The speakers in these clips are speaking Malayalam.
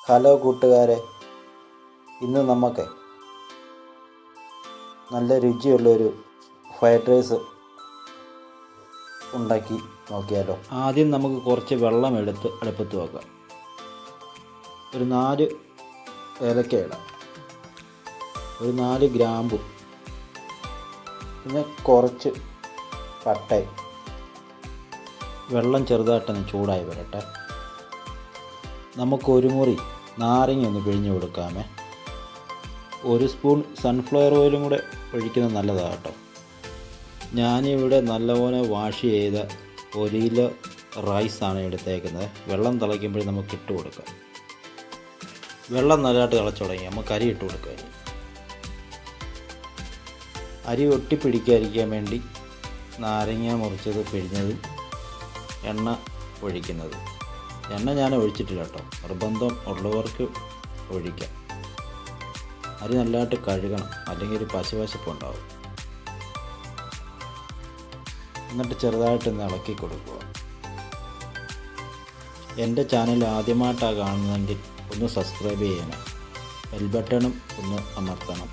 ഹലോ കൂട്ടുകാരെ, ഇന്ന് നമുക്ക് നല്ല രുചിയുള്ളൊരു ഫ്രൈഡ് റൈസ് ഉണ്ടാക്കി നോക്കിയാലോ. ആദ്യം നമുക്ക് കുറച്ച് വെള്ളം എടുത്ത് അടുപ്പത്ത് വെക്കാം. ഒരു 4 ഏലക്ക ഇടാം, ഒരു 4 ഗ്രാമ്പു, പിന്നെ കുറച്ച് പട്ടയും. വെള്ളം ചെറുതായിട്ടൊന്ന് ചൂടായി വരട്ടെ. നമുക്ക് ഒരു മുറി നാരങ്ങ ഒന്ന് പിഴിഞ്ഞ് കൊടുക്കാമേ. 1 സ്പൂൺ സൺഫ്ലവർ ഓയിലും കൂടെ ഒഴിക്കുന്നത് നല്ലതാണ് കേട്ടോ. ഞാനിവിടെ നല്ലപോലെ വാഷ് ചെയ്ത 1 കിലോ റൈസാണ് എടുത്തേക്കുന്നത്. വെള്ളം തിളയ്ക്കുമ്പോഴേ നമുക്ക് ഇട്ട് കൊടുക്കാം. വെള്ളം നല്ലതായിട്ട് തിളച്ച് തുടങ്ങി, നമുക്ക് അരി ഇട്ട് കൊടുക്കാം. അരി ഒട്ടിപ്പിടിക്കാതിരിക്കാൻ വേണ്ടി നാരങ്ങ മുറിച്ചത് പിഴിഞ്ഞതും എണ്ണ ഒഴിക്കുന്നത്. എണ്ണ ഞാൻ ഒഴിച്ചിട്ടില്ല കേട്ടോ, നിർബന്ധം ഉള്ളവർക്ക് ഒഴിക്കാം. അരി നല്ലതായിട്ട് കഴുകണം, അല്ലെങ്കിൽ ഒരു പശുപശപ്പ് ഉണ്ടാവും. എന്നിട്ട് ചെറുതായിട്ടൊന്ന് ഇളക്കി കൊടുക്കുക. എൻ്റെ ചാനൽ ആദ്യമായിട്ടാണ് കാണുന്നതെങ്കിൽ ഒന്ന് സബ്സ്ക്രൈബ് ചെയ്യണം, ബെൽ ബട്ടണും ഒന്ന് അമർത്തണം,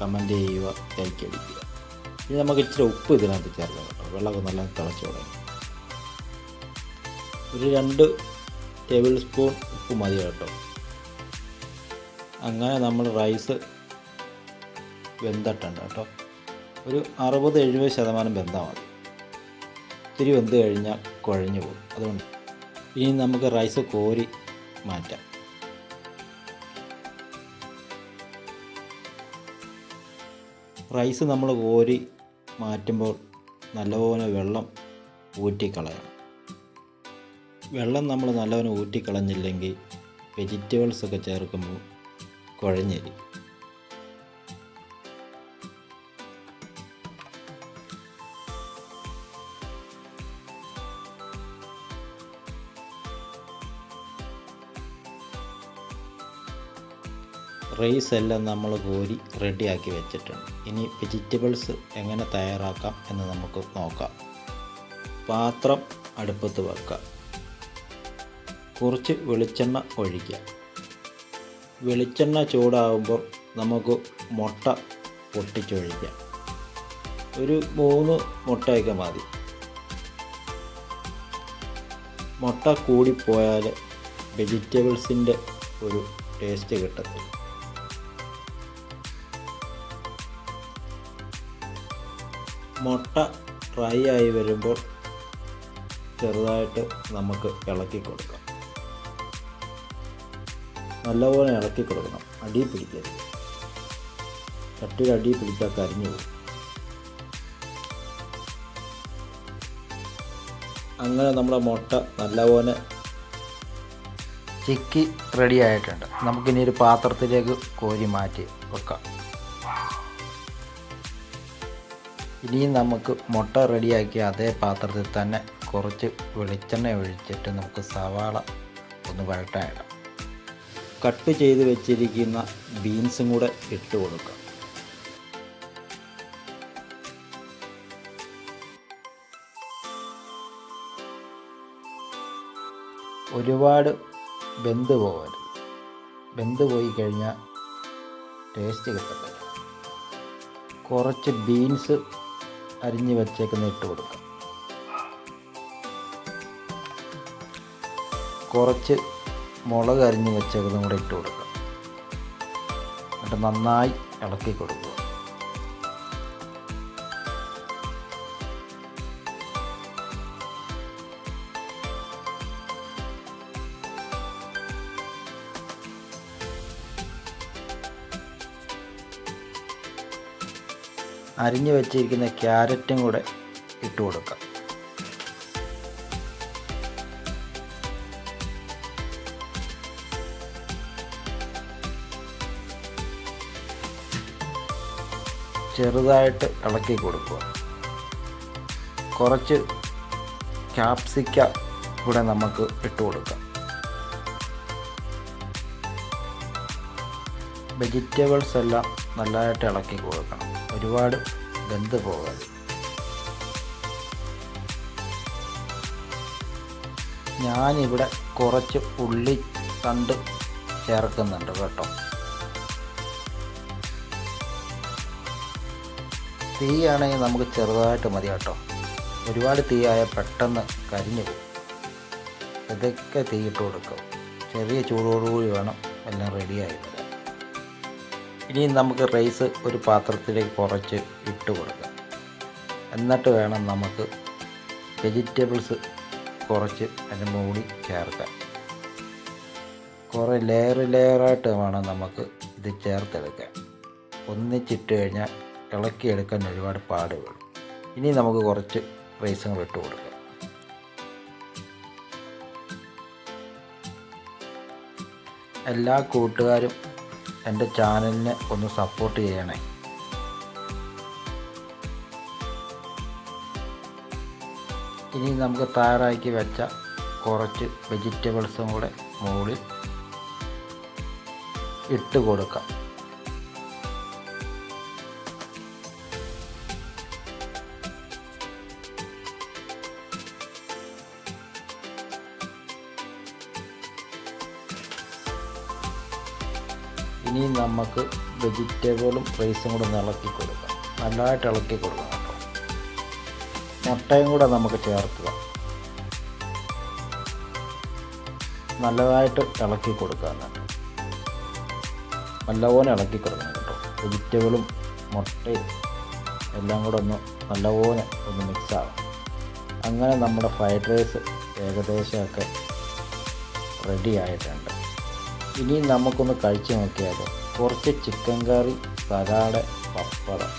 കമൻറ്റ് ചെയ്യുക, ലൈക്ക് അടിക്കുക. ഇനി നമുക്ക് ഇച്ചിരി ഉപ്പ് ഇതിനകത്ത് ചേർക്കാം കേട്ടോ. വെള്ളമൊക്കെ നല്ല തിളച്ച് തുടങ്ങി. ഒരു 2 ടേബിൾ സ്പൂൺ ഉപ്പ് മതി കേട്ടോ. അങ്ങനെ നമ്മൾ റൈസ് വെന്തിട്ടുണ്ട് കേട്ടോ. ഒരു 60-70% വെന്താൽ മതി. ഇത്തിരി വെന്ത് കഴിഞ്ഞാൽ കുഴഞ്ഞു പോകും. അതുകൊണ്ട് ഇനി നമുക്ക് റൈസ് കോരി മാറ്റാം. റൈസ് നമ്മൾ കോരി മാറ്റുമ്പോൾ നല്ലപോലെ വെള്ളം ഊറ്റിക്കളയണം. വെള്ളം നമ്മൾ നല്ലവണ്ണം ഊറ്റിക്കളഞ്ഞില്ലെങ്കിൽ വെജിറ്റബിൾസൊക്കെ ചേർക്കുമ്പോൾ കുഴഞ്ഞരി. റൈസ് എല്ലാം നമ്മൾ കോരി റെഡിയാക്കി വെച്ചിട്ടുണ്ട്. ഇനി വെജിറ്റബിൾസ് എങ്ങനെ തയ്യാറാക്കാം എന്ന് നമുക്ക് നോക്കാം. പാത്രം അടുപ്പത്ത് വെക്കാം. കുറച്ച് വെളിച്ചെണ്ണ ഒഴിക്കുക. വെളിച്ചെണ്ണ ചൂടാകുമ്പോൾ നമുക്ക് മുട്ട പൊട്ടിച്ചൊഴിക്കാം. ഒരു 3 മുട്ടയൊക്കെ മതി. മുട്ട കൂടിപ്പോയാൽ വെജിറ്റബിൾസിൻ്റെ ഒരു ടേസ്റ്റ് കിട്ടത്തില്ല. മുട്ട ഫ്രൈ ആയി വരുമ്പോൾ ചെറുതായിട്ട് നമുക്ക് ഇളക്കി കൊടുക്കാം. നല്ലപോലെ ഇളക്കി കൊടുക്കണം, അടി പിടിക്കരുത്. ചട്ടിയിൽ അടി പിടിച്ചാൽ കരിഞ്ഞു പോകും. അങ്ങനെ നമ്മുടെ മുട്ട നല്ലപോലെ ചിക്കി റെഡി ആയിട്ടുണ്ട്. നമുക്കിനി ഒരു പാത്രത്തിലേക്ക് കോരി മാറ്റി വെക്കാം. ഇനിയും നമുക്ക് മുട്ട റെഡിയാക്കിയ അതേ പാത്രത്തിൽ തന്നെ കുറച്ച് വെളിച്ചെണ്ണ ഒഴിച്ചിട്ട് നമുക്ക് സവാള ഒന്ന് വഴറ്റായിടാം. കട്ട് ചെയ്ത് വെച്ചിരിക്കുന്ന ബീൻസും കൂടെ ഇട്ട് കൊടുക്കാം. ഒരുപാട് വെന്ത് പോകരുത്. വെന്ത് പോയി കഴിഞ്ഞാൽ ടേസ്റ്റ് കിട്ടത്തില്ല. കുറച്ച് ബീൻസ് അരിഞ്ഞ് വെച്ചേക്കുന്ന ഇട്ട് കൊടുക്കാം. കുറച്ച് മുളക് അരിഞ്ഞ് വെച്ചതും കൂടെ ഇട്ട് കൊടുക്കുക. എന്നിട്ട് നന്നായി ഇളക്കി കൊടുക്കുക. അരിഞ്ഞ് വെച്ചിരിക്കുന്ന ക്യാരറ്റും കൂടെ ഇട്ട് കൊടുക്കാം. ചെറുതായിട്ട് ഇളക്കി കൊടുക്കുക. കുറച്ച് ക്യാപ്സിക്ക കൂടെ നമുക്ക് ഇട്ട് കൊടുക്കാം. വെജിറ്റബിൾസ് എല്ലാം നല്ലതായിട്ട് ഇളക്കി കൊടുക്കണം, ഒരുപാട് വെന്ത് പോകാതെ. ഞാനിവിടെ കുറച്ച് ഉള്ളി തണ്ട് ചേർക്കുന്നുണ്ട് കേട്ടോ. തീയാണെങ്കിൽ നമുക്ക് ചെറുതായിട്ട് മതി കേട്ടോ. ഒരുപാട് തീയായാൽ പെട്ടെന്ന് കരിഞ്ഞു പോകും. ഇതൊക്കെ തീയിട്ട് കൊടുക്കും. ചെറിയ ചൂടോടുകൂടി വേണം എല്ലാം റെഡിയായി വരാൻ. ഇനി നമുക്ക് റൈസ് ഒരു പാത്രത്തിലേക്ക് കുറച്ച് ഇട്ട് കൊടുക്കാം. എന്നിട്ട് വേണം നമുക്ക് വെജിറ്റബിൾസ് കുറച്ച് അതിൻ്റെ മുകളിൽ ചേർക്കാം. കുറേ ലെയറായിട്ട് വേണം നമുക്ക് ഇത് ചേർത്തെടുക്കാൻ. ഒന്നിച്ചിട്ട് കഴിഞ്ഞാൽ ഇളക്കിയെടുക്കാൻ ഒരുപാട് പാട് വേണം. ഇനി നമുക്ക് കുറച്ച് റൈസും കൂടെ ഇട്ട് കൊടുക്കാം. എല്ലാ കൂട്ടുകാരും എൻ്റെ ചാനലിനെ ഒന്ന് സപ്പോർട്ട് ചെയ്യണേ. ഇനി നമുക്ക് തയ്യാറാക്കി വെച്ച കുറച്ച് വെജിറ്റബിൾസും കൂടെ മുകളിൽ ഇട്ട് കൊടുക്കാം. ഇനി നമുക്ക് വെജിറ്റബിളും റൈസും കൂടെ ഒന്ന് ഇളക്കി കൊടുക്കാം. നല്ലതായിട്ട് ഇളക്കി കൊടുക്കണം കേട്ടോ. മുട്ടയും കൂടെ നമുക്ക് ചേർക്കുക. നല്ലതായിട്ട് ഇളക്കി കൊടുക്കുക. നല്ലപോലെ ഇളക്കി കൊടുക്കണം കേട്ടോ. വെജിറ്റബിളും മുട്ടയും എല്ലാം കൂടെ ഒന്ന് നല്ലപോലെ ഒന്ന് മിക്സാകും. അങ്ങനെ നമ്മുടെ ഫ്രൈഡ് റൈസ് ഏകദേശമൊക്കെ റെഡി ആയിട്ടുണ്ട്. ഇനി നമുക്കൊന്ന് കഴിച്ച് നോക്കിയാലോ. കുറച്ച് ചിക്കൻ കറി, സലാഡ്, പപ്പടം,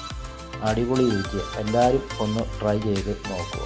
അടിപൊളി രുചി. എല്ലാവരും ഒന്ന് ട്രൈ ചെയ്ത് നോക്കുക.